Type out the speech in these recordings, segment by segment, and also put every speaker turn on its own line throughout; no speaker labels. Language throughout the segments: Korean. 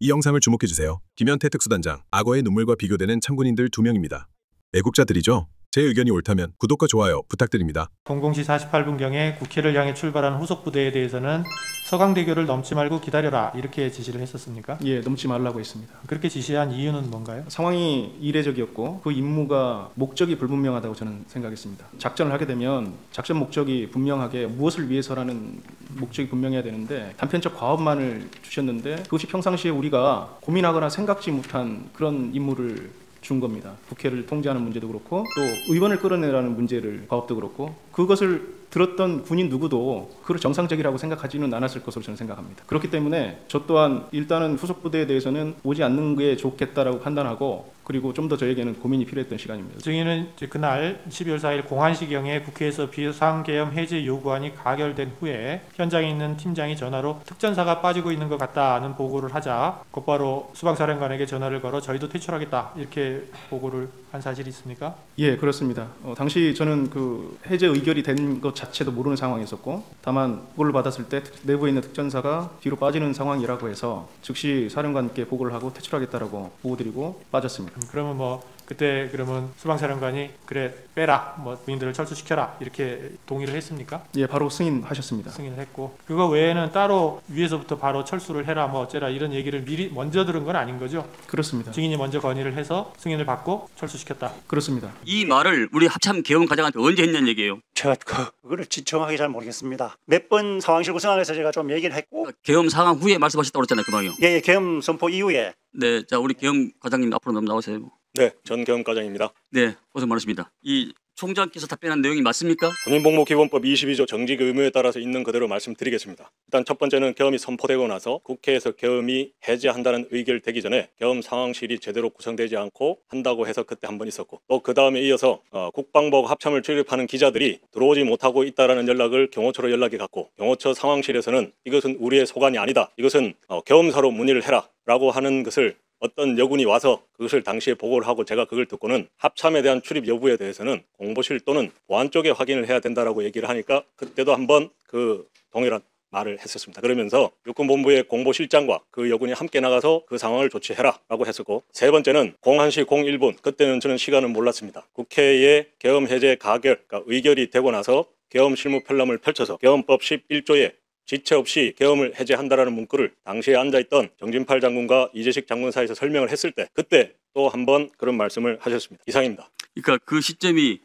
이 영상을 주목해주세요. 김현태 특수단장, 악어의 눈물과 비교되는 참군인들 2명입니다. 애국자들이죠? 제 의견이 옳다면 구독과 좋아요 부탁드립니다.
00시 48분경에 국회를 향해 출발한 후속 부대에 대해서는 서강대교를 넘지 말고 기다려라 이렇게 지시를 했었습니까?
예, 넘지 말라고 했습니다.
그렇게 지시한 이유는 뭔가요?
상황이 이례적이었고 그 임무가 목적이 불분명하다고 저는 생각했습니다. 작전을 하게 되면 작전 목적이 분명하게 무엇을 위해서라는 목적이 분명해야 되는데 단편적 과업만을 주셨는데 그것이 평상시에 우리가 고민하거나 생각지 못한 그런 임무를 준 겁니다. 국회를 통제하는 문제도 그렇고 또 의원을 끌어내라는 문제를 과업도 그렇고 그것을 들었던 군인 누구도 그걸 정상적이라고 생각하지는 않았을 것으로 저는 생각합니다. 그렇기 때문에 저 또한 일단은 후속 부대에 대해서는 오지 않는 게 좋겠다라고 판단하고 그리고 좀 더 저에게는 고민이 필요했던 시간입니다.
증인은 그날 12월 4일 01시경에 국회에서 비상계엄 해제 요구안이 가결된 후에 현장에 있는 팀장이 전화로 특전사가 빠지고 있는 것 같다는 보고를 하자 곧바로 수방사령관에게 전화를 걸어 저희도 퇴출하겠다 이렇게 보고를 한 사실이 있습니까?
예, 그렇습니다. 당시 저는 그 해제 의결이 된 것 자체도 모르는 상황이었었고 다만 보고를 받았을 때 내부에 있는 특전사가 뒤로 빠지는 상황이라고 해서 즉시 사령관께 보고를 하고 퇴출하겠다라고 보고드리고 빠졌습니다.
그러면 뭐 그때 그러면 수방사령관이 그래 빼라 뭐 부인들을 철수시켜라 이렇게 동의를 했습니까?
예, 바로 승인하셨습니다.
승인을 했고 그거 외에는 따로 위에서부터 바로 철수를 해라 뭐 어째라 이런 얘기를 미리 먼저 들은 건 아닌 거죠?
그렇습니다.
증인이 먼저 건의를 해서 승인을 받고 철수시켰다.
그렇습니다.
이 말을 우리 합참 개헌 과장한테 언제 했냐는 얘기예요.
제가 그거를 정확하게 잘 모르겠습니다. 몇 번 상황실 구성안에서 제가 좀 얘기를 했고
계엄 상황 후에 말씀하셨다고 그랬잖아요. 그 방요.
예, 계엄 선포 이후에.
네, 자 우리 계엄 과장님 앞으로 좀 나오세요.
네, 전 계엄과장입니다.
네, 고생 많으십니다. 이 총장께서 답변한 내용이 맞습니까?
군인복무기본법 22조 정직 의무에 따라서 있는 그대로 말씀드리겠습니다. 일단 첫 번째는 계엄이 선포되고 나서 국회에서 계엄이 해제한다는 의결되기 전에 계엄 상황실이 제대로 구성되지 않고 한다고 해서 그때 한 번 있었고 또 그 다음에 이어서 국방부 합참을 출입하는 기자들이 들어오지 못하고 있다라는 연락을 경호처로 연락이 갔고 경호처 상황실에서는 이것은 우리의 소관이 아니다. 이것은 계엄사로 문의를 해라 라고 하는 것을 어떤 여군이 와서 그것을 당시에 보고를 하고 제가 그걸 듣고는 합참에 대한 출입 여부에 대해서는 공보실 또는 보안 쪽에 확인을 해야 된다라고 얘기를 하니까 그때도 한번 그 동일한 말을 했었습니다. 그러면서 육군본부의 공보실장과 그 여군이 함께 나가서 그 상황을 조치해라 라고 했었고 세 번째는 01시 01분 그때는 저는 시간을 몰랐습니다. 국회의 계엄 해제 가결 그러니까 의결이 되고 나서 계엄 실무 편람을 펼쳐서 계엄법 11조에 지체 없이 계엄을 해제한다라는 문구를 당시에 앉아있던 정진팔 장군과 이재식 장군 사이에서 설명을 했을 때 그때 또 한 번 그런 말씀을 하셨습니다. 이상입니다.
그러니까 그 시점이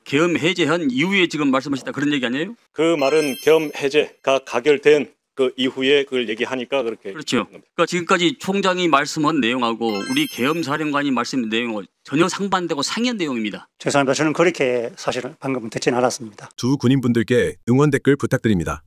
계엄 해제한 이후에 지금 말씀하셨다 그런 얘기 아니에요?
그 말은 계엄 해제가 가결된 그 이후에 그걸 얘기하니까 그렇게
그렇죠. 그러니까 지금까지 총장이 말씀한 내용하고 우리 계엄사령관이 말씀한 내용하고 전혀 상반되고 상이한 내용입니다.
죄송합니다. 저는 그렇게 사실은 방금 듣지는 않았습니다.
두 군인분들께 응원 댓글 부탁드립니다.